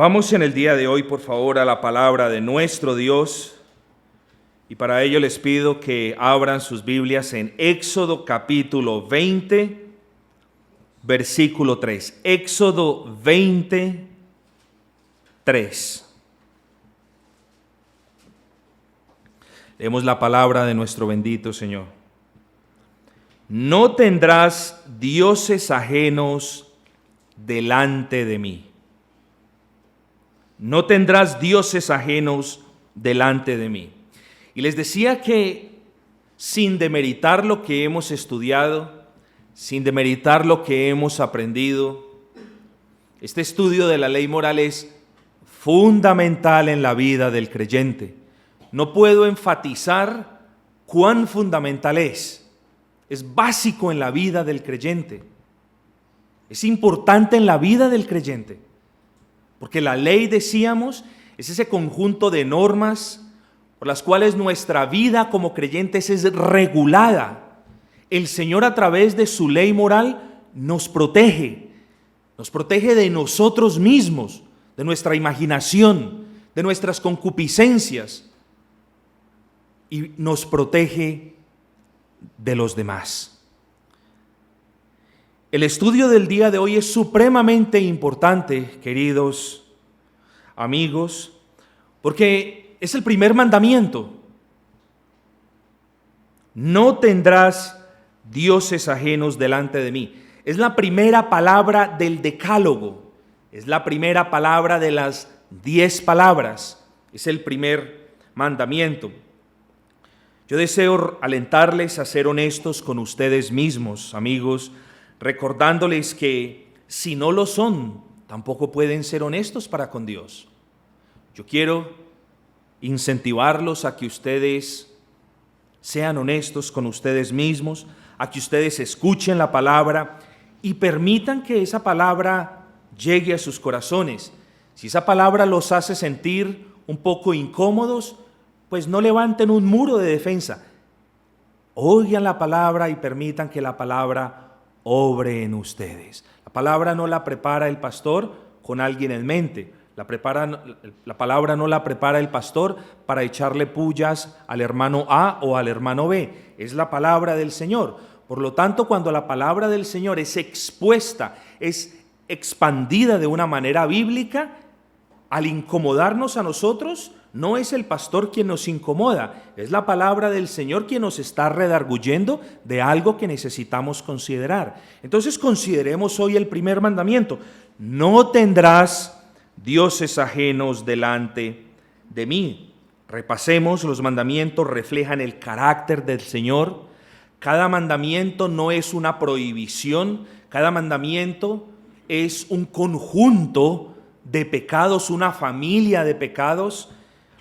Vamos en el día de hoy, por favor, a la palabra de nuestro Dios, y para ello les pido que abran sus Biblias en Éxodo capítulo 20, versículo 3. Éxodo 20, 3. Leemos la palabra de nuestro bendito Señor. No tendrás dioses ajenos delante de mí. No tendrás dioses ajenos delante de mí. Y les decía que sin demeritar lo que hemos estudiado, sin demeritar lo que hemos aprendido, este estudio de la ley moral es fundamental en la vida del creyente. No puedo enfatizar cuán fundamental es. Es básico en la vida del creyente. Es importante en la vida del creyente. Porque la ley, decíamos, es ese conjunto de normas por las cuales nuestra vida como creyentes es regulada. El Señor, a través de su ley moral, nos protege de nosotros mismos, de nuestra imaginación, de nuestras concupiscencias, y nos protege de los demás. El estudio del día de hoy es supremamente importante, queridos amigos, porque es el primer mandamiento. No tendrás dioses ajenos delante de mí. Es la primera palabra del Decálogo, es la primera palabra de las 10 palabras, es el primer mandamiento. Yo deseo alentarles a ser honestos con ustedes mismos, amigos, recordándoles que si no lo son, tampoco pueden ser honestos para con Dios. Yo quiero incentivarlos a que ustedes sean honestos con ustedes mismos, a que ustedes escuchen la palabra y permitan que esa palabra llegue a sus corazones. Si esa palabra los hace sentir un poco incómodos, pues no levanten un muro de defensa. Oigan la palabra y permitan que la palabra obre en ustedes. La palabra no la prepara el pastor con alguien en mente. La palabra no la prepara el pastor para echarle pullas al hermano A o al hermano B. Es la palabra del Señor. Por lo tanto, cuando la palabra del Señor es expuesta, es expandida de una manera bíblica, al incomodarnos a nosotros, no es el pastor quien nos incomoda, es la palabra del Señor quien nos está redarguyendo de algo que necesitamos considerar. Entonces consideremos hoy el primer mandamiento: no tendrás dioses ajenos delante de mí. Repasemos, los mandamientos reflejan el carácter del Señor. Cada mandamiento no es una prohibición, cada mandamiento es un conjunto de pecados, una familia de pecados.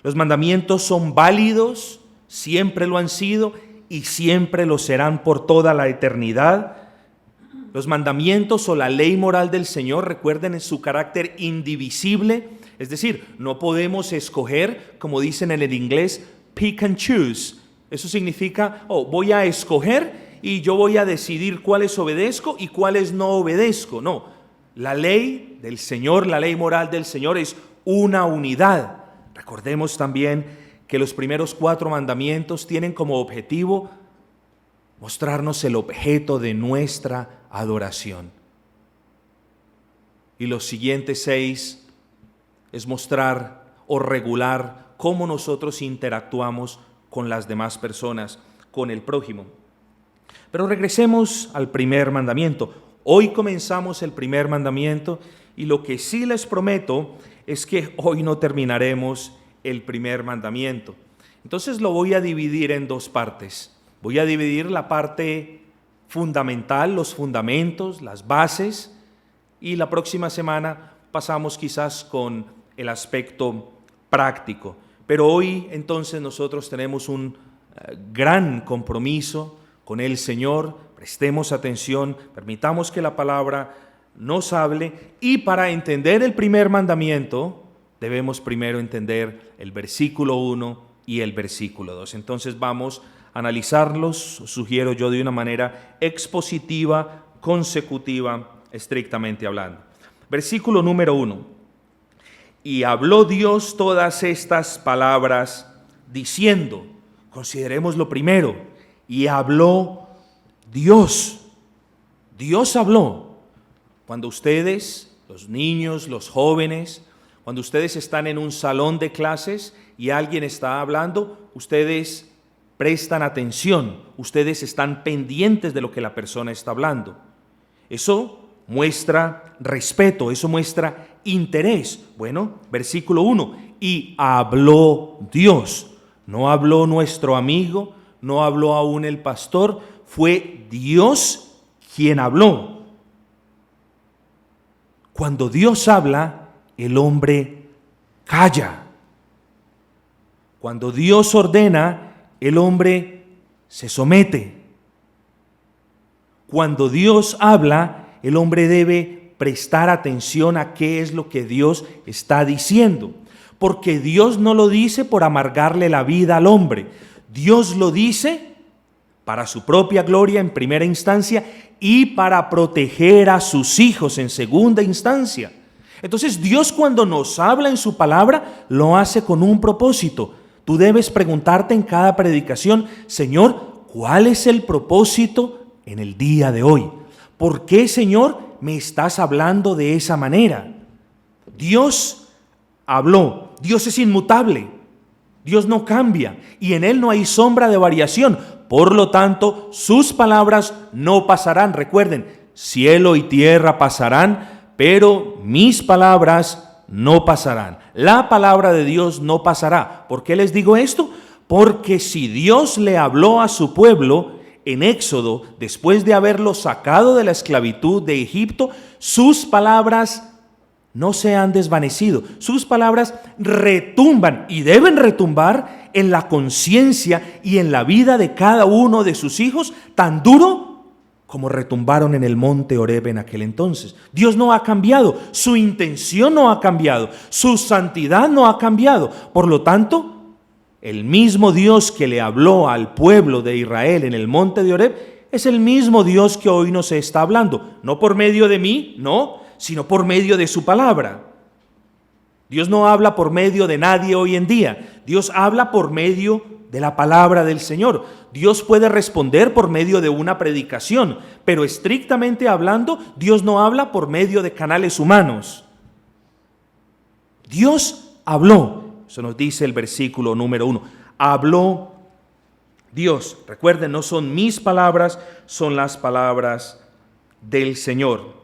Los mandamientos son válidos, siempre lo han sido y siempre lo serán por toda la eternidad. Los mandamientos o la ley moral del Señor, recuerden, es su carácter indivisible, es decir, no podemos escoger, como dicen en el inglés, pick and choose. Eso significa, voy a escoger y yo voy a decidir cuáles obedezco y cuáles no obedezco. No, la ley del Señor, la ley moral del Señor es una unidad. Recordemos también que los primeros 4 mandamientos tienen como objetivo mostrarnos el objeto de nuestra adoración. Y los siguientes 6 es mostrar o regular cómo nosotros interactuamos con las demás personas, con el prójimo. Pero regresemos al primer mandamiento. Hoy comenzamos el primer mandamiento y lo que sí les prometo es que hoy no terminaremos el primer mandamiento. Entonces lo voy a dividir en 2 partes. Voy a dividir la parte fundamental, los fundamentos, las bases, y la próxima semana pasamos quizás con el aspecto práctico. Pero hoy entonces nosotros tenemos un gran compromiso con el Señor. Prestemos atención, permitamos que la palabra nos hable, y para entender el primer mandamiento debemos primero entender el versículo 1 y el versículo 2. Entonces vamos a analizarlos, sugiero yo, de una manera expositiva, consecutiva, estrictamente hablando. Versículo número 1. Y habló Dios todas estas palabras diciendo, consideremos lo primero, y habló Dios. Dios habló. Cuando ustedes, los niños, los jóvenes, cuando ustedes están en un salón de clases y alguien está hablando, ustedes prestan atención, ustedes están pendientes de lo que la persona está hablando. Eso muestra respeto, eso muestra interés. Bueno, versículo 1, y habló Dios. No habló nuestro amigo, no habló aún el pastor, fue Dios quien habló. Cuando Dios habla, el hombre calla. Cuando Dios ordena, el hombre se somete. Cuando Dios habla, el hombre debe prestar atención a qué es lo que Dios está diciendo. Porque Dios no lo dice por amargarle la vida al hombre. Dios lo dice para su propia gloria en primera instancia y para proteger a sus hijos en segunda instancia. Entonces Dios, cuando nos habla en su palabra, lo hace con un propósito. Tú debes preguntarte en cada predicación, Señor, ¿cuál es el propósito en el día de hoy? ¿Por qué, Señor, me estás hablando de esa manera? Dios habló. Dios es inmutable. Dios no cambia y en Él no hay sombra de variación. Por lo tanto, sus palabras no pasarán. Recuerden, cielo y tierra pasarán, pero mis palabras no pasarán. La palabra de Dios no pasará. ¿Por qué les digo esto? Porque si Dios le habló a su pueblo en Éxodo, después de haberlo sacado de la esclavitud de Egipto, sus palabras no se han desvanecido. Sus palabras retumban y deben retumbar en la conciencia y en la vida de cada uno de sus hijos, tan duro como retumbaron en el monte Horeb en aquel entonces. Dios no ha cambiado, su intención no ha cambiado, su santidad no ha cambiado. Por lo tanto, el mismo Dios que le habló al pueblo de Israel en el monte de Horeb es el mismo Dios que hoy nos está hablando, no por medio de mí, no, sino por medio de su palabra. Dios no habla por medio de nadie hoy en día. Dios habla por medio de la palabra del Señor. Dios puede responder por medio de una predicación, pero estrictamente hablando, Dios no habla por medio de canales humanos. Dios habló. Eso nos dice el versículo número 1. Habló Dios. Recuerden, no son mis palabras, son las palabras del Señor.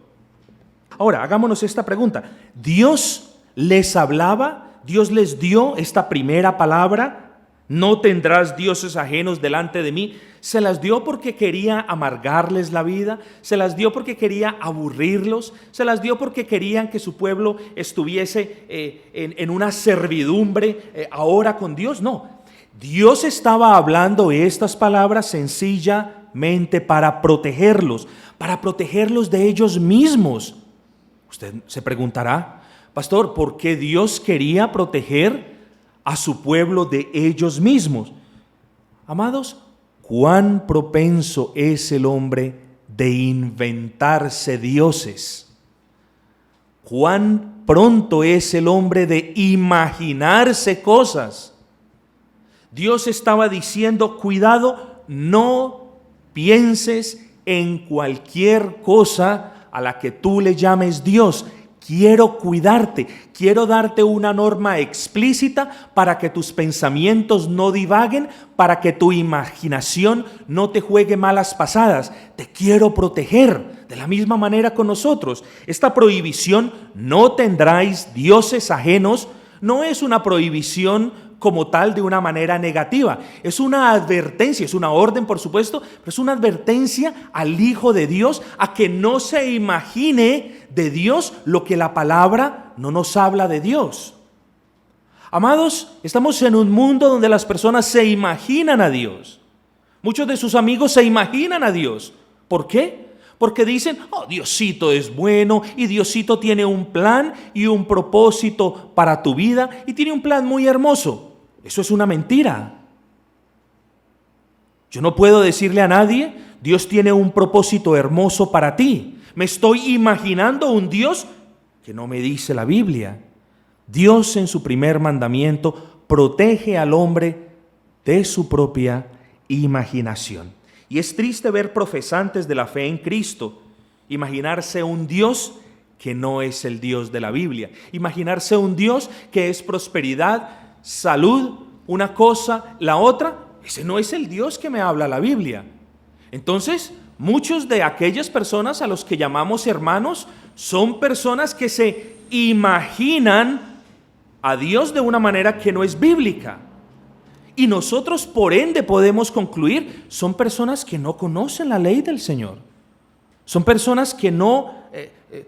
Ahora, hagámonos esta pregunta. ¿Dios les hablaba? ¿Dios les dio esta primera palabra? No tendrás dioses ajenos delante de mí. ¿Se las dio porque quería amargarles la vida? ¿Se las dio porque quería aburrirlos? ¿Se las dio porque querían que su pueblo estuviese en una servidumbre ahora con Dios? No. Dios estaba hablando estas palabras sencillamente para protegerlos de ellos mismos. Usted se preguntará, pastor, ¿por qué Dios quería proteger a su pueblo de ellos mismos? Amados, cuán propenso es el hombre de inventarse dioses. Cuán pronto es el hombre de imaginarse cosas. Dios estaba diciendo, cuidado, no pienses en cualquier cosa a la que tú le llames Dios. Quiero cuidarte, quiero darte una norma explícita para que tus pensamientos no divaguen, para que tu imaginación no te juegue malas pasadas. Te quiero proteger. De la misma manera con nosotros. Esta prohibición, no tendráis dioses ajenos, no es una prohibición como tal de una manera negativa. Es una advertencia, es una orden por supuesto, pero es una advertencia al Hijo de Dios a que no se imagine de Dios lo que la palabra no nos habla de Dios. Amados, estamos en un mundo donde las personas se imaginan a Dios. Muchos de sus amigos se imaginan a Dios. ¿Por qué? Porque dicen, oh, Diosito es bueno y Diosito tiene un plan y un propósito para tu vida y tiene un plan muy hermoso. Eso es una mentira. Yo no puedo decirle a nadie, Dios tiene un propósito hermoso para ti. Me estoy imaginando un Dios que no me dice la Biblia. Dios en su primer mandamiento protege al hombre de su propia imaginación. Y es triste ver profesantes de la fe en Cristo imaginarse un Dios que no es el Dios de la Biblia. Imaginarse un Dios que es prosperidad, salud, una cosa, la otra. Ese no es el Dios que me habla la Biblia. Entonces, muchos de aquellas personas a los que llamamos hermanos son personas que se imaginan a Dios de una manera que no es bíblica. Y nosotros, por ende, podemos concluir, son personas que no conocen la ley del Señor. Son personas que no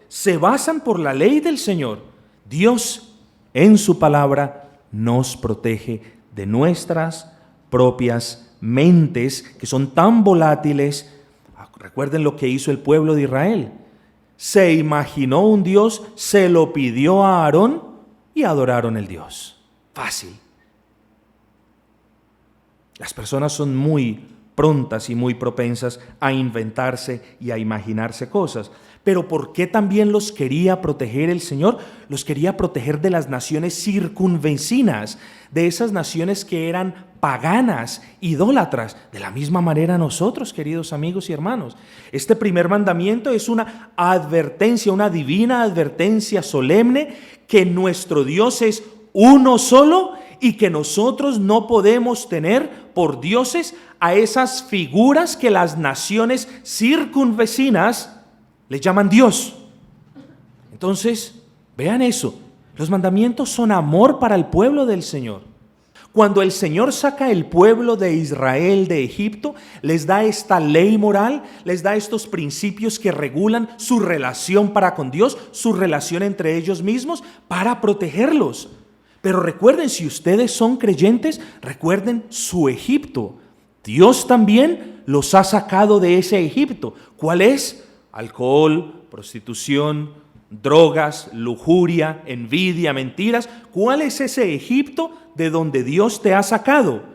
se basan por la ley del Señor. Dios, en su palabra, nos protege de nuestras propias mentes, que son tan volátiles. Recuerden lo que hizo el pueblo de Israel. Se imaginó un Dios, se lo pidió a Aarón y adoraron el Dios. Fácil. Las personas son muy prontas y muy propensas a inventarse y a imaginarse cosas. Pero ¿por qué también los quería proteger el Señor? Los quería proteger de las naciones circunvecinas, de esas naciones que eran paganas, idólatras. De la misma manera nosotros, queridos amigos y hermanos. Este primer mandamiento es una advertencia, una divina advertencia solemne que nuestro Dios es uno solo y que nosotros no podemos tener por dioses a esas figuras que las naciones circunvecinas le llaman Dios. Entonces, vean eso. Los mandamientos son amor para el pueblo del Señor. Cuando el Señor saca el pueblo de Israel de Egipto, les da esta ley moral, les da estos principios que regulan su relación para con Dios, su relación entre ellos mismos, para protegerlos. Pero recuerden, si ustedes son creyentes, recuerden su Egipto. Dios también los ha sacado de ese Egipto. ¿Cuál es? Alcohol, prostitución, drogas, lujuria, envidia, mentiras. ¿Cuál es ese Egipto de donde Dios te ha sacado?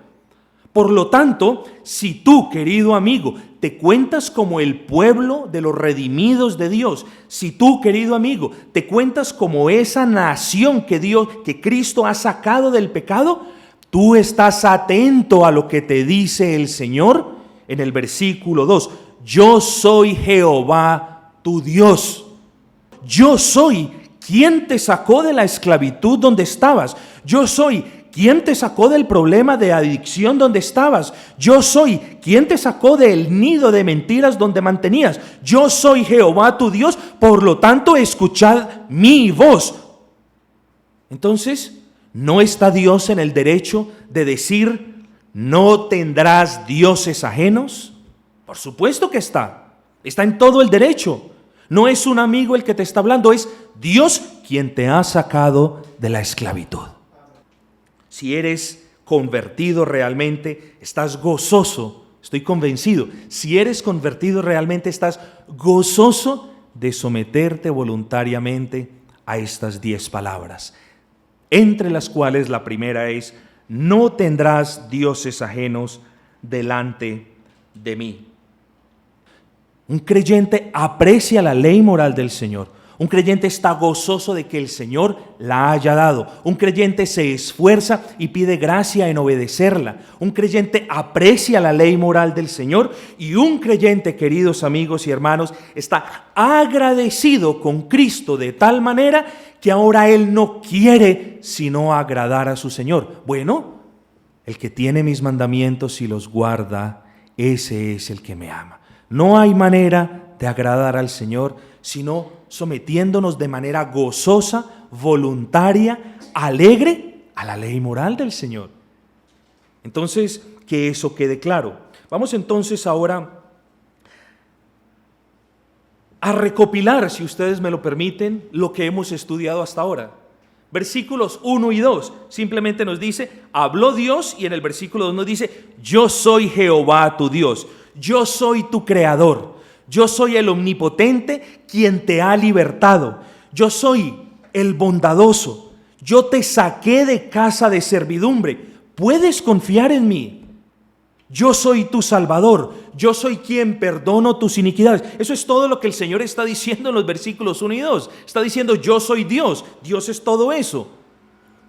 Por lo tanto, si tú, querido amigo, te cuentas como el pueblo de los redimidos de Dios, si tú, querido amigo, te cuentas como esa nación que Cristo ha sacado del pecado, tú estás atento a lo que te dice el Señor en el versículo 2. Yo soy Jehová tu Dios. Yo soy quien te sacó de la esclavitud donde estabas. Yo soy quien te sacó del problema de adicción donde estabas. Yo soy quien te sacó del nido de mentiras donde mantenías. Yo soy Jehová tu Dios, por lo tanto escuchad mi voz. Entonces, ¿no está Dios en el derecho de decir, no tendrás dioses ajenos? Por supuesto que está. Está en todo el derecho. No es un amigo el que te está hablando, es Dios quien te ha sacado de la esclavitud. Si eres convertido realmente, estás gozoso, estoy convencido. Si eres convertido realmente, estás gozoso de someterte voluntariamente a estas 10 palabras, entre las cuales la primera es, no tendrás dioses ajenos delante de mí. Un creyente aprecia la ley moral del Señor. Un creyente está gozoso de que el Señor la haya dado. Un creyente se esfuerza y pide gracia en obedecerla. Un creyente aprecia la ley moral del Señor. Y un creyente, queridos amigos y hermanos, está agradecido con Cristo de tal manera que ahora él no quiere sino agradar a su Señor. Bueno, el que tiene mis mandamientos y los guarda, ese es el que me ama. No hay manera de agradar al Señor sino sometiéndonos de manera gozosa, voluntaria, alegre a la ley moral del Señor. Entonces, que eso quede claro. Vamos entonces ahora a recopilar, si ustedes me lo permiten, lo que hemos estudiado hasta ahora. Versículos 1 y 2 simplemente nos dice, habló Dios, y en el versículo 2 nos dice, yo soy Jehová tu Dios, yo soy tu creador. Yo soy el omnipotente quien te ha libertado. Yo soy el bondadoso. Yo te saqué de casa de servidumbre. Puedes confiar en mí. Yo soy tu Salvador. Yo soy quien perdono tus iniquidades. Eso es todo lo que el Señor está diciendo en los versículos 1 y 2. Está diciendo, yo soy Dios. Dios es todo eso.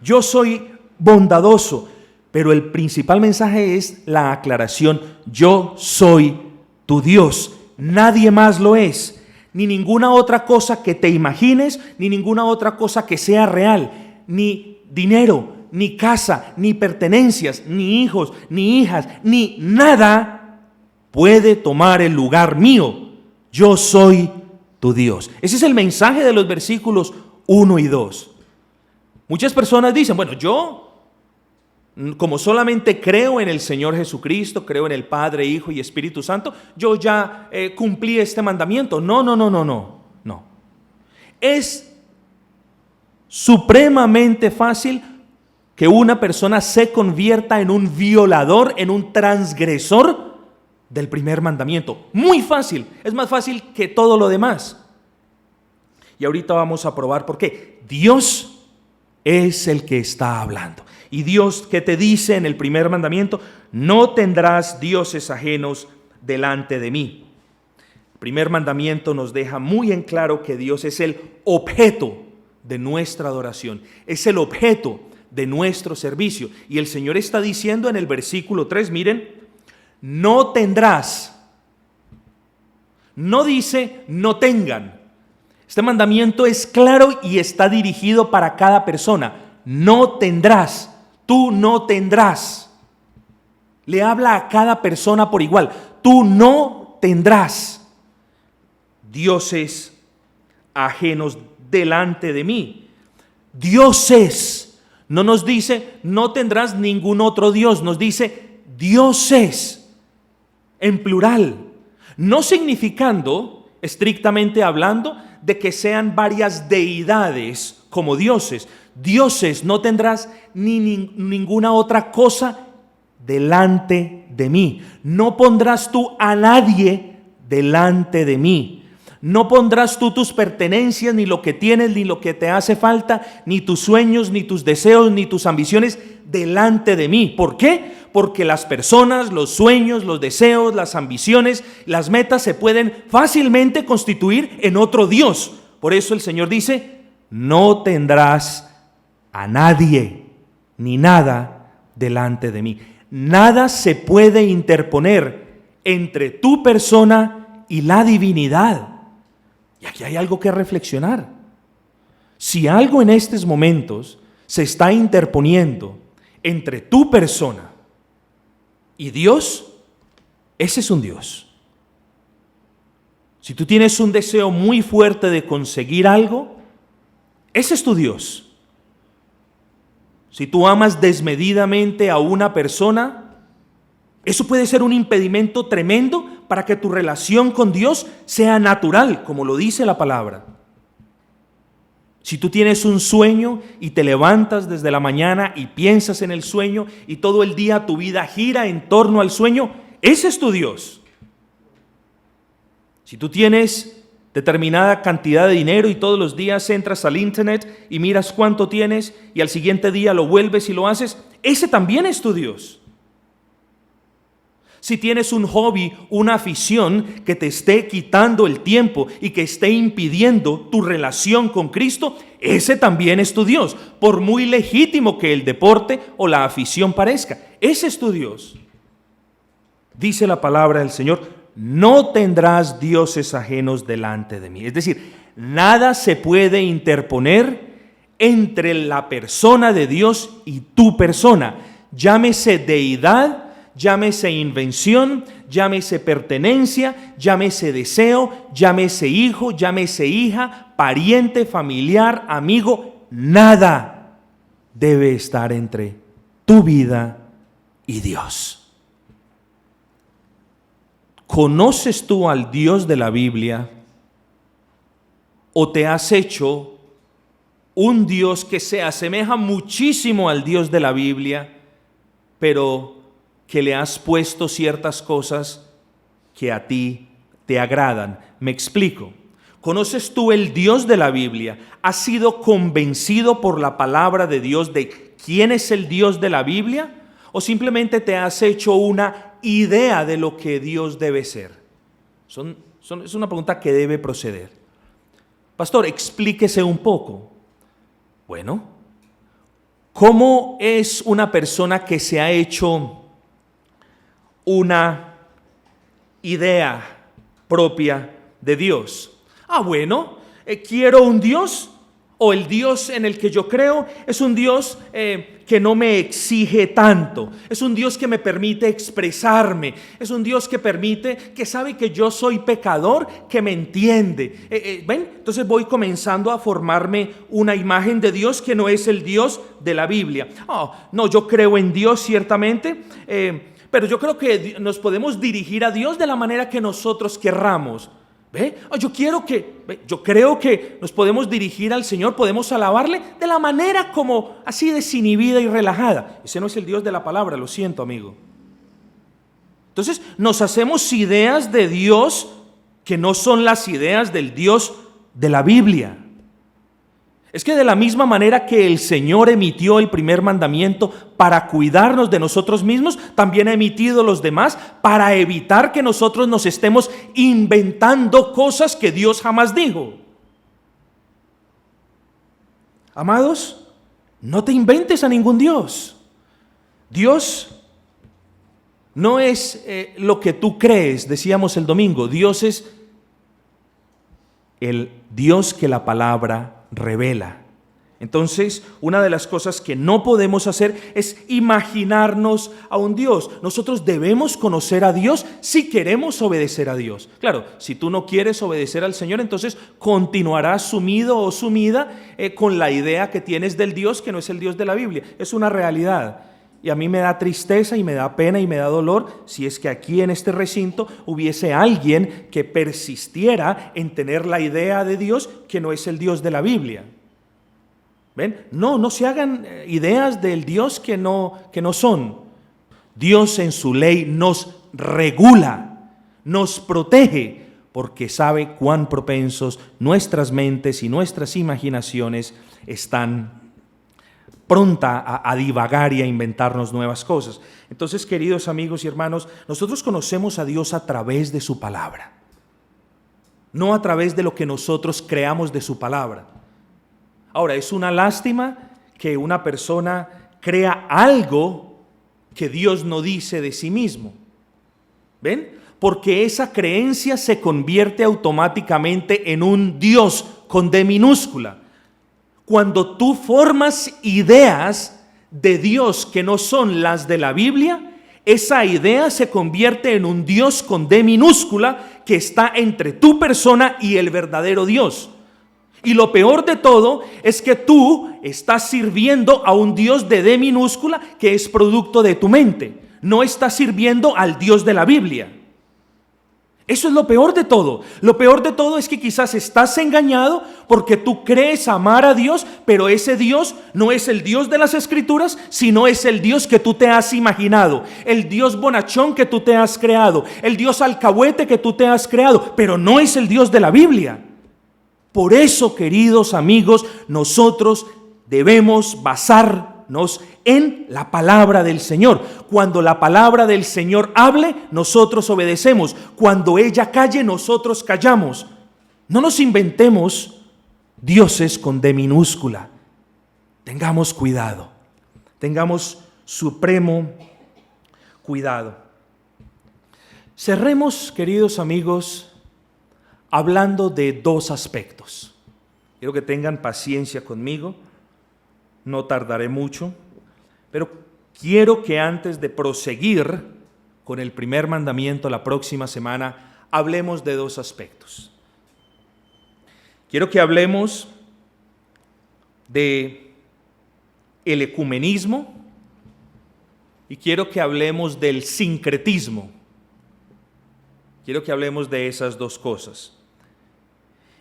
yo soy bondadoso, pero el principal mensaje es la aclaración: yo soy tu Dios, nadie más lo es, ni ninguna otra cosa que te imagines, ni ninguna otra cosa que sea real, ni dinero, ni casa, ni pertenencias, ni hijos, ni hijas, ni nada puede tomar el lugar mío. Yo soy tu Dios. Ese es el mensaje de los versículos 1 y 2. Muchas personas dicen, bueno, yo como solamente creo en el Señor Jesucristo, creo en el Padre, Hijo y Espíritu Santo, yo ya cumplí este mandamiento. No. Es supremamente fácil que una persona se convierta en un violador, en un transgresor del primer mandamiento. Muy fácil, es más fácil que todo lo demás. Y ahorita vamos a probar por qué. Dios es el que está hablando. Y Dios, ¿qué te dice en el primer mandamiento? No tendrás dioses ajenos delante de mí. El primer mandamiento nos deja muy en claro que Dios es el objeto de nuestra adoración, es el objeto de nuestro servicio. Y el Señor está diciendo en el versículo 3, miren, no tendrás. No dice no tengan. Este mandamiento es claro y está dirigido para cada persona. No tendrás. Tú no tendrás. Le habla a cada persona por igual. Tú no tendrás dioses ajenos delante de mí. Dioses. No nos dice no tendrás ningún otro Dios. Nos dice dioses en plural. No significando, estrictamente hablando, de que sean varias deidades como dioses. Dioses, no tendrás ninguna otra cosa delante de mí. No pondrás tú a nadie delante de mí. No pondrás tú tus pertenencias, ni lo que tienes, ni lo que te hace falta, ni tus sueños, ni tus deseos, ni tus ambiciones delante de mí. ¿Por qué? Porque las personas, los sueños, los deseos, las ambiciones, las metas se pueden fácilmente constituir en otro Dios. Por eso el Señor dice, no tendrás a nadie ni nada delante de mí. Nada se puede interponer entre tu persona y la divinidad. Y aquí hay algo que reflexionar. Si algo en estos momentos se está interponiendo entre tu persona y Dios, ese es un Dios. Si tú tienes un deseo muy fuerte de conseguir algo, ese es tu Dios. Si tú amas desmedidamente a una persona, eso puede ser un impedimento tremendo para que tu relación con Dios sea natural, como lo dice la palabra. Si tú tienes un sueño y te levantas desde la mañana y piensas en el sueño y todo el día tu vida gira en torno al sueño, ese es tu Dios. Si tú tienes determinada cantidad de dinero y todos los días entras al internet y miras cuánto tienes y al siguiente día lo vuelves y lo haces, ese también es tu Dios. Si tienes un hobby, una afición que te esté quitando el tiempo y que esté impidiendo tu relación con Cristo, ese también es tu Dios, por muy legítimo que el deporte o la afición parezca. Ese es tu Dios. Dice la palabra del Señor, no tendrás dioses ajenos delante de mí. Es decir, nada se puede interponer entre la persona de Dios y tu persona. Llámese deidad, llámese invención, llámese pertenencia, llámese deseo, llámese hijo, llámese hija, pariente, familiar, amigo. Nada debe estar entre tu vida y Dios. ¿Conoces tú al Dios de la Biblia o te has hecho un Dios que se asemeja muchísimo al Dios de la Biblia, pero que le has puesto ciertas cosas que a ti te agradan? Me explico. ¿Conoces tú el Dios de la Biblia? ¿Has sido convencido por la palabra de Dios de quién es el Dios de la Biblia? ¿O simplemente te has hecho una idea de lo que Dios debe ser? Es una pregunta que debe proceder. Pastor, explíquese un poco. Bueno, ¿Cómo es una persona que se ha hecho una idea propia de Dios? Bueno, quiero un Dios, o el Dios en el que yo creo es un Dios que no me exige tanto, es un Dios que me permite expresarme, es un Dios que permite, que sabe que yo soy pecador, que me entiende. ¿Ven? Entonces voy comenzando a formarme una imagen de Dios que no es el Dios de la Biblia. No, yo creo en Dios ciertamente, pero yo creo que nos podemos dirigir a Dios de la manera que nosotros querramos. ¿Ve? Yo creo que nos podemos dirigir al Señor, podemos alabarle de la manera como así desinhibida y relajada. Ese no es el Dios de la palabra, lo siento, amigo. Entonces nos hacemos ideas de Dios que no son las ideas del Dios de la Biblia. Es que de la misma manera que el Señor emitió el primer mandamiento para cuidarnos de nosotros mismos, también ha emitido los demás para evitar que nosotros nos estemos inventando cosas que Dios jamás dijo. Amados, no te inventes a ningún Dios. Dios no es lo que tú crees, decíamos el domingo. Dios es el Dios que la palabra revela. Entonces, una de las cosas que no podemos hacer es imaginarnos a un Dios. Nosotros debemos conocer a Dios si queremos obedecer a Dios. Claro, si tú no quieres obedecer al Señor, entonces continuarás sumido o sumida con la idea que tienes del Dios que no es el Dios de la Biblia. Es una realidad. Y a mí me da tristeza y me da pena y me da dolor si es que aquí en este recinto hubiese alguien que persistiera en tener la idea de Dios que no es el Dios de la Biblia. ¿Ven? No se hagan ideas del Dios que no son. Dios en su ley nos regula, nos protege, porque sabe cuán propensos nuestras mentes y nuestras imaginaciones están pronta a divagar y a inventarnos nuevas cosas. Entonces, queridos amigos y hermanos, nosotros conocemos a Dios a través de su palabra, no a través de lo que nosotros creamos de su palabra. Ahora, es una lástima que una persona crea algo que Dios no dice de sí mismo. ¿Ven? Porque esa creencia se convierte automáticamente en un Dios con D minúscula. Cuando tú formas ideas de Dios que no son las de la Biblia, esa idea se convierte en un Dios con D minúscula que está entre tu persona y el verdadero Dios. Y lo peor de todo es que tú estás sirviendo a un Dios de D minúscula que es producto de tu mente. No estás sirviendo al Dios de la Biblia. Eso es lo peor de todo. Lo peor de todo es que quizás estás engañado porque tú crees amar a Dios, pero ese Dios no es el Dios de las Escrituras, sino es el Dios que tú te has imaginado, el Dios bonachón que tú te has creado, el Dios alcahuete que tú te has creado, pero no es el Dios de la Biblia. Por eso, queridos amigos, nosotros debemos basarnos en la palabra del Señor. Cuando la palabra del Señor hable, nosotros obedecemos. Cuando ella calle, nosotros callamos. No nos inventemos dioses con D minúscula. Tengamos cuidado. Tengamos supremo cuidado. Cerremos, queridos amigos, hablando de dos aspectos. Quiero que tengan paciencia conmigo. No tardaré mucho. Pero quiero que antes de proseguir con el primer mandamiento la próxima semana, hablemos de dos aspectos. Quiero que hablemos de el ecumenismo y quiero que hablemos del sincretismo. Quiero que hablemos de esas dos cosas.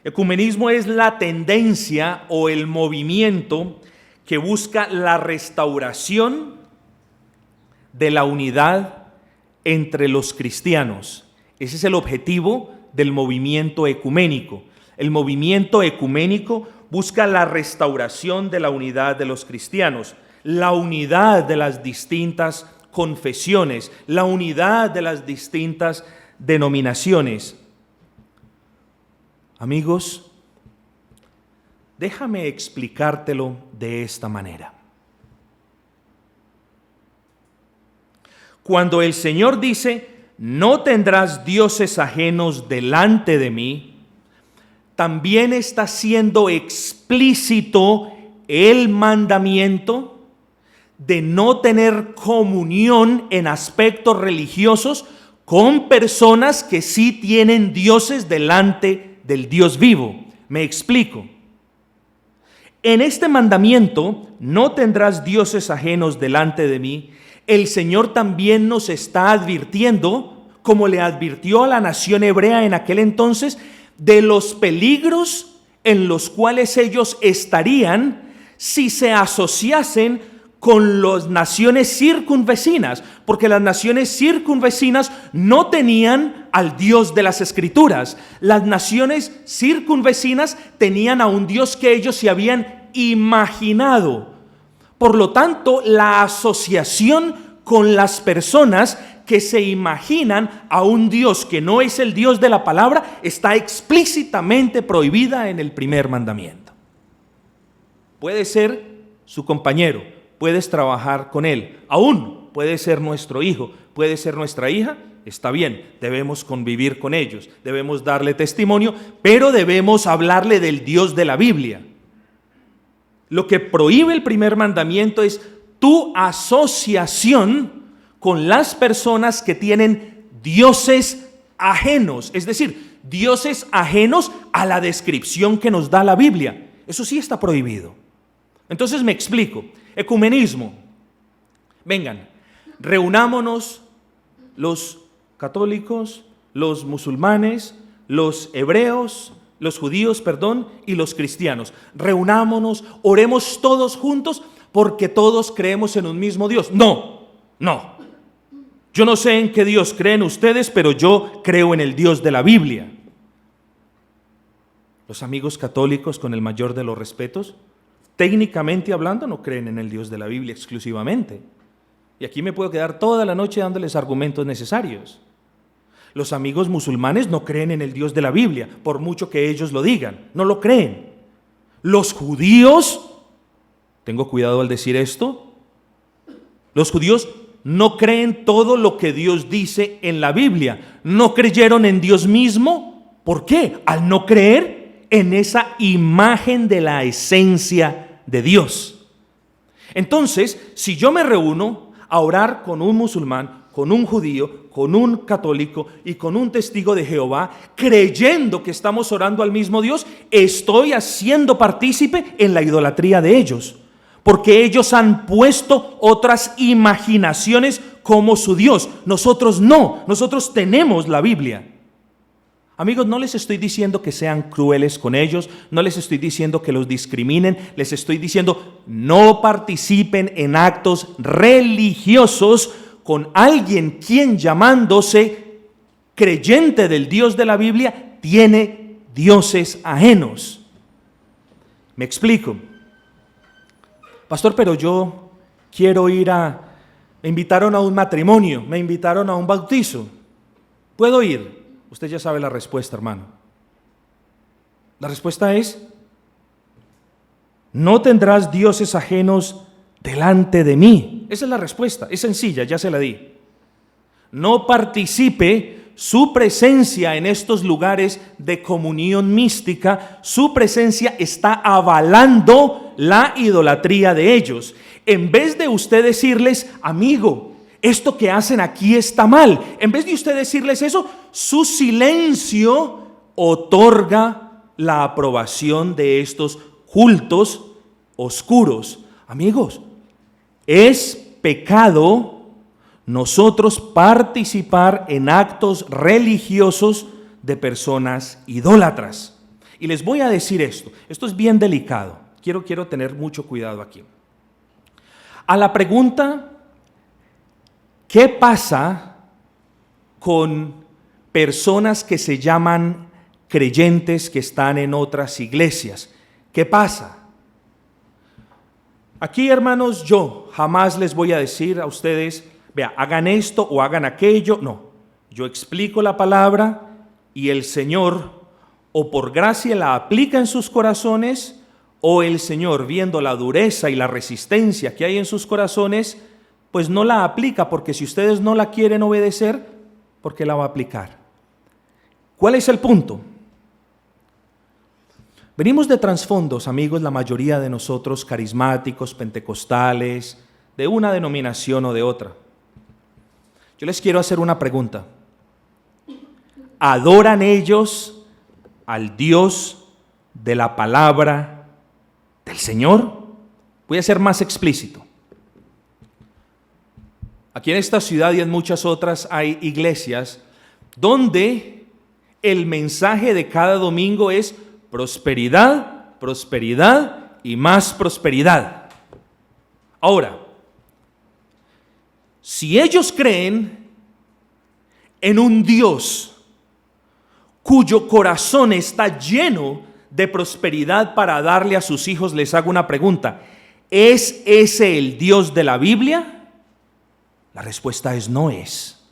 Ecumenismo es la tendencia o el movimiento que busca la restauración de la unidad entre los cristianos. Ese es el objetivo del movimiento ecuménico. El movimiento ecuménico busca la restauración de la unidad de los cristianos, la unidad de las distintas confesiones, la unidad de las distintas denominaciones. Amigos, déjame explicártelo de esta manera. Cuando el Señor dice, no tendrás dioses ajenos delante de mí, también está siendo explícito el mandamiento de no tener comunión en aspectos religiosos con personas que sí tienen dioses delante del Dios vivo. Me explico. En este mandamiento, no tendrás dioses ajenos delante de mí, el Señor también nos está advirtiendo, como le advirtió a la nación hebrea en aquel entonces, de los peligros en los cuales ellos estarían si se asociasen con las naciones circunvecinas, porque las naciones circunvecinas no tenían al Dios de las Escrituras. Las naciones circunvecinas tenían a un Dios que ellos se habían imaginado. Por lo tanto, la asociación con las personas que se imaginan a un Dios que no es el Dios de la palabra está explícitamente prohibida en el primer mandamiento. Puede ser su compañero, puedes trabajar con él, aún puede ser nuestro hijo, puede ser nuestra hija, está bien, debemos convivir con ellos, debemos darle testimonio, pero debemos hablarle del Dios de la Biblia. Lo que prohíbe el primer mandamiento es tu asociación con las personas que tienen dioses ajenos, es decir, dioses ajenos a la descripción que nos da la Biblia. Eso sí está prohibido. Entonces me explico. Ecumenismo. Vengan, reunámonos los católicos, los musulmanes, los hebreos, los judíos, y los cristianos. Reunámonos, oremos todos juntos porque todos creemos en un mismo Dios. No. Yo no sé en qué Dios creen ustedes, pero yo creo en el Dios de la Biblia. Los amigos católicos, con el mayor de los respetos, técnicamente hablando, no creen en el Dios de la Biblia exclusivamente. Y aquí me puedo quedar toda la noche dándoles argumentos necesarios. Los amigos musulmanes no creen en el Dios de la Biblia, por mucho que ellos lo digan, no lo creen. Los judíos, tengo cuidado al decir esto, los judíos no creen todo lo que Dios dice en la Biblia. No creyeron en Dios mismo. ¿Por qué? Al no creer en esa imagen de la esencia de Dios. Entonces, si yo me reúno a orar con un musulmán, con un judío, con un católico y con un testigo de Jehová, creyendo que estamos orando al mismo Dios, estoy haciendo partícipe en la idolatría de ellos, porque ellos han puesto otras imaginaciones como su Dios. Nosotros no, nosotros tenemos la Biblia. Amigos, no les estoy diciendo que sean crueles con ellos, no les estoy diciendo que los discriminen, les estoy diciendo no participen en actos religiosos con alguien quien, llamándose creyente del Dios de la Biblia, tiene dioses ajenos. Me explico. Pastor, pero yo quiero me invitaron a un matrimonio, me invitaron a un bautizo. ¿Puedo ir? Usted ya sabe la respuesta, hermano. La respuesta es: no tendrás dioses ajenos delante de mí. Esa es la respuesta, es sencilla, ya se la di. No participe. Su presencia en estos lugares de comunión mística, su presencia está avalando la idolatría de ellos. En vez de usted decirles, amigo, esto que hacen aquí está mal, en vez de usted decirles eso, su silencio otorga la aprobación de estos cultos oscuros. Amigos, es pecado nosotros participar en actos religiosos de personas idólatras. Y les voy a decir esto es bien delicado, quiero tener mucho cuidado aquí. A la pregunta, ¿qué pasa con personas que se llaman creyentes que están en otras iglesias? ¿Qué pasa? Aquí, hermanos, yo jamás les voy a decir a ustedes, vea, hagan esto o hagan aquello. No, yo explico la palabra y el Señor, o por gracia la aplica en sus corazones, o el Señor, viendo la dureza y la resistencia que hay en sus corazones, pues no la aplica, porque si ustedes no la quieren obedecer, ¿por qué la va a aplicar? ¿Cuál es el punto? Venimos de trasfondos, amigos, la mayoría de nosotros carismáticos, pentecostales, de una denominación o de otra. Yo les quiero hacer una pregunta. ¿Adoran ellos al Dios de la palabra del Señor? Voy a ser más explícito. Aquí en esta ciudad y en muchas otras hay iglesias donde el mensaje de cada domingo es prosperidad, prosperidad y más prosperidad. Ahora, si ellos creen en un Dios cuyo corazón está lleno de prosperidad para darle a sus hijos, les hago una pregunta: ¿es ese el Dios de la Biblia? La respuesta es no es.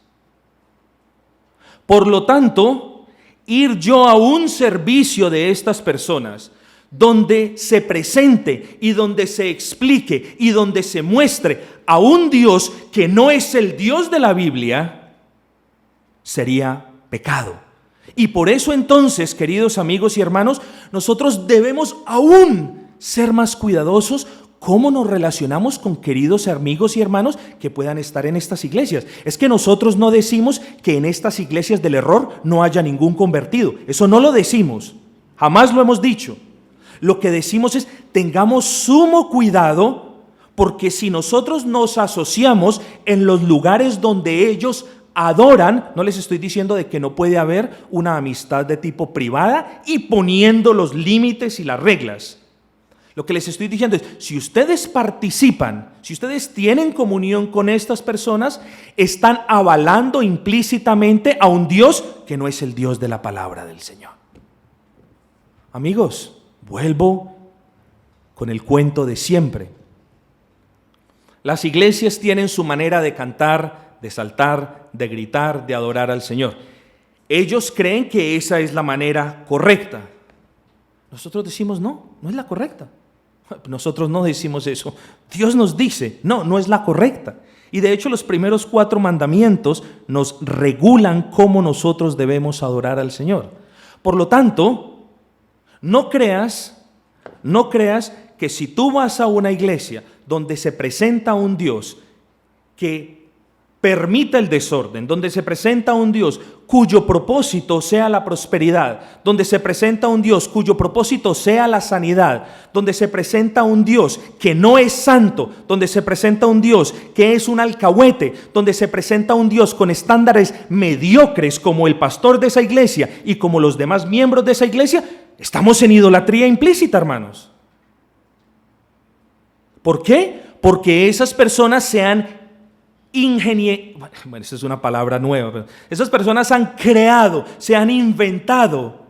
Por lo tanto, ir yo a un servicio de estas personas donde se presente y donde se explique y donde se muestre a un Dios que no es el Dios de la Biblia, sería pecado. Y por eso entonces, queridos amigos y hermanos, nosotros debemos aún ser más cuidadosos cómo nos relacionamos con queridos amigos y hermanos que puedan estar en estas iglesias. Es que nosotros no decimos que en estas iglesias del error no haya ningún convertido. Eso no lo decimos, jamás lo hemos dicho. Lo que decimos es: tengamos sumo cuidado, porque si nosotros nos asociamos en los lugares donde ellos adoran, no les estoy diciendo de que no puede haber una amistad de tipo privada y poniendo los límites y las reglas. Lo que les estoy diciendo es: si ustedes participan, si ustedes tienen comunión con estas personas, están avalando implícitamente a un Dios que no es el Dios de la palabra del Señor. Amigos, vuelvo con el cuento de siempre. Las iglesias tienen su manera de cantar, de saltar, de gritar, de adorar al Señor. Ellos creen que esa es la manera correcta. Nosotros decimos no, no es la correcta. Nosotros no decimos eso. Dios nos dice, no, no es la correcta. Y de hecho los primeros 4 mandamientos nos regulan cómo nosotros debemos adorar al Señor. Por lo tanto, no creas que si tú vas a una iglesia donde se presenta un Dios que permita el desorden, donde se presenta un Dios cuyo propósito sea la prosperidad, donde se presenta un Dios cuyo propósito sea la sanidad, donde se presenta un Dios que no es santo, donde se presenta un Dios que es un alcahuete, donde se presenta un Dios con estándares mediocres como el pastor de esa iglesia y como los demás miembros de esa iglesia, estamos en idolatría implícita, hermanos. ¿Por qué? Porque esas personas se han esa es una palabra nueva, pero esas personas han creado, se han inventado,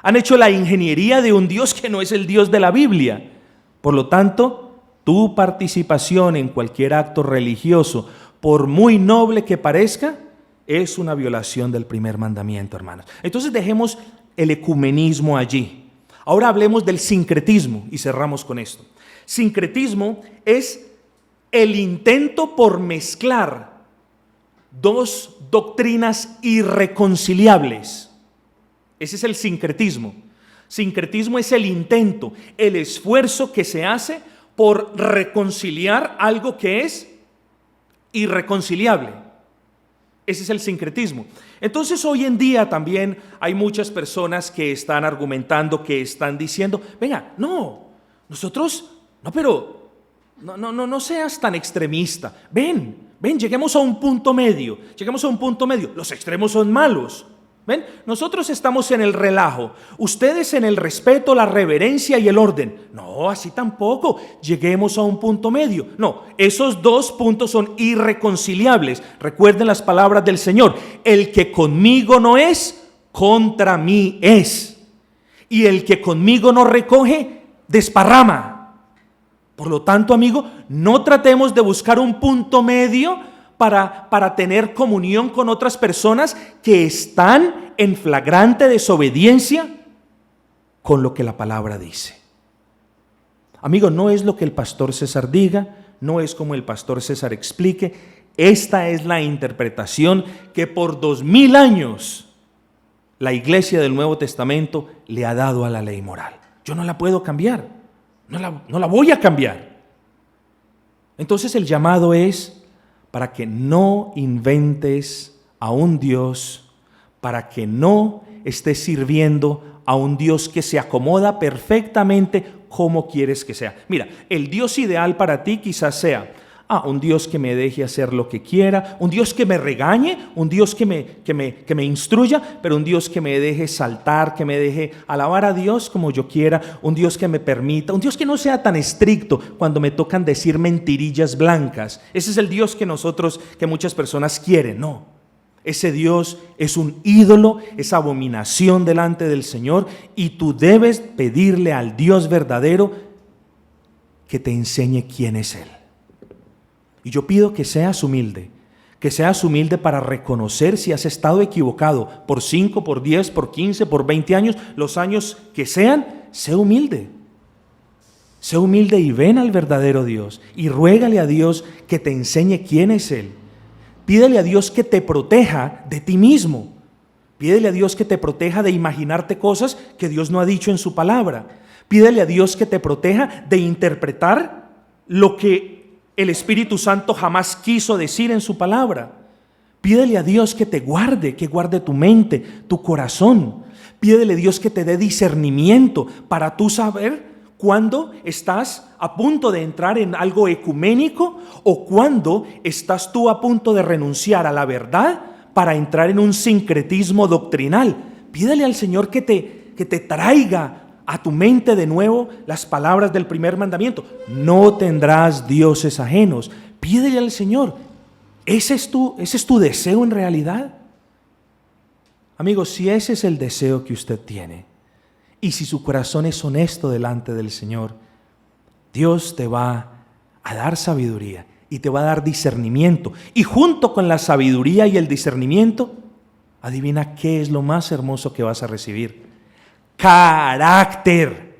han hecho la ingeniería de un Dios que no es el Dios de la Biblia. Por lo tanto, tu participación en cualquier acto religioso, por muy noble que parezca, es una violación del primer mandamiento, hermanos. Entonces dejemos el ecumenismo allí. Ahora hablemos del sincretismo y cerramos con esto. Sincretismo es el intento por mezclar 2 doctrinas irreconciliables. Ese es el sincretismo. Sincretismo es el intento, el esfuerzo que se hace por reconciliar algo que es irreconciliable. Ese es el sincretismo. Entonces hoy en día también hay muchas personas que están argumentando, que están diciendo: venga, no seas tan extremista. Ven, lleguemos a un punto medio. Los extremos son malos. ¿Ven? Nosotros estamos en el relajo, ustedes en el respeto, la reverencia y el orden. No, así tampoco. Lleguemos a un punto medio. No, esos 2 puntos son irreconciliables. Recuerden las palabras del Señor: el que conmigo no es, contra mí es. Y el que conmigo no recoge, desparrama. Por lo tanto, amigo, no tratemos de buscar un punto medio para tener comunión con otras personas que están en flagrante desobediencia con lo que la palabra dice. Amigo, no es lo que el pastor César diga, no es como el pastor César explique. Esta es la interpretación que por 2000 años la iglesia del Nuevo Testamento le ha dado a la ley moral. Yo no la puedo cambiar, no la voy a cambiar. Entonces el llamado es para que no inventes a un Dios, para que no estés sirviendo a un Dios que se acomoda perfectamente como quieres que sea. Mira, el Dios ideal para ti quizás sea un Dios que me deje hacer lo que quiera, un Dios que me regañe, un Dios que me instruya, pero un Dios que me deje saltar, que me deje alabar a Dios como yo quiera, un Dios que me permita, un Dios que no sea tan estricto cuando me tocan decir mentirillas blancas. Ese es el Dios que muchas personas quieren. No, ese Dios es un ídolo, es abominación delante del Señor, y tú debes pedirle al Dios verdadero que te enseñe quién es Él. Y yo pido que seas humilde para reconocer si has estado equivocado por 5, por 10, por 15, por 20 años, los años que sean. Sé humilde y ven al verdadero Dios y ruégale a Dios que te enseñe quién es Él. Pídele a Dios que te proteja de ti mismo. Pídele a Dios que te proteja de imaginarte cosas que Dios no ha dicho en su palabra. Pídele a Dios que te proteja de interpretar lo que el Espíritu Santo jamás quiso decir en su palabra. Pídele a Dios que guarde tu mente, tu corazón. Pídele a Dios que te dé discernimiento para tú saber cuándo estás a punto de entrar en algo ecuménico o cuándo estás tú a punto de renunciar a la verdad para entrar en un sincretismo doctrinal. Pídele al Señor que te traiga a tu mente de nuevo las palabras del primer mandamiento. No tendrás dioses ajenos. Pídele al Señor. ¿Ese es tu deseo en realidad? Amigos, si ese es el deseo que usted tiene, y si su corazón es honesto delante del Señor, Dios te va a dar sabiduría y te va a dar discernimiento. Y junto con la sabiduría y el discernimiento, adivina qué es lo más hermoso que vas a recibir. Carácter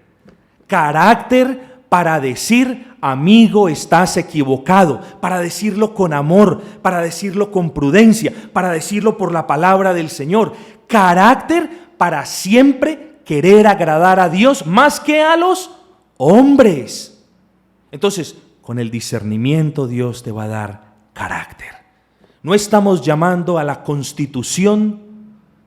para decir, amigo, estás equivocado, para decirlo con amor, para decirlo con prudencia, para decirlo por la palabra del Señor. Carácter para siempre querer agradar a Dios más que a los hombres. Entonces, con el discernimiento Dios te va a dar carácter. No estamos llamando a la constitución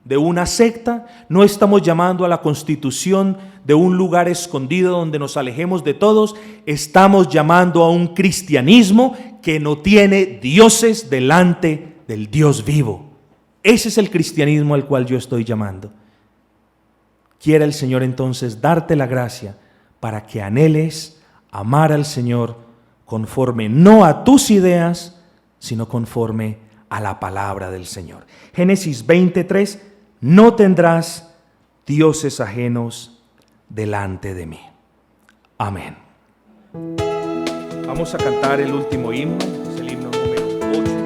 de una secta, no estamos llamando a la constitución de un lugar escondido donde nos alejemos de todos, estamos llamando a un cristianismo que no tiene dioses delante del Dios vivo. Ese es el cristianismo al cual yo estoy llamando. Quiera el Señor entonces darte la gracia para que anheles amar al Señor conforme no a tus ideas, sino conforme a la palabra del Señor. Génesis 23, no tendrás dioses ajenos delante de mí. Amén. Vamos a cantar el último himno, es el himno número 8.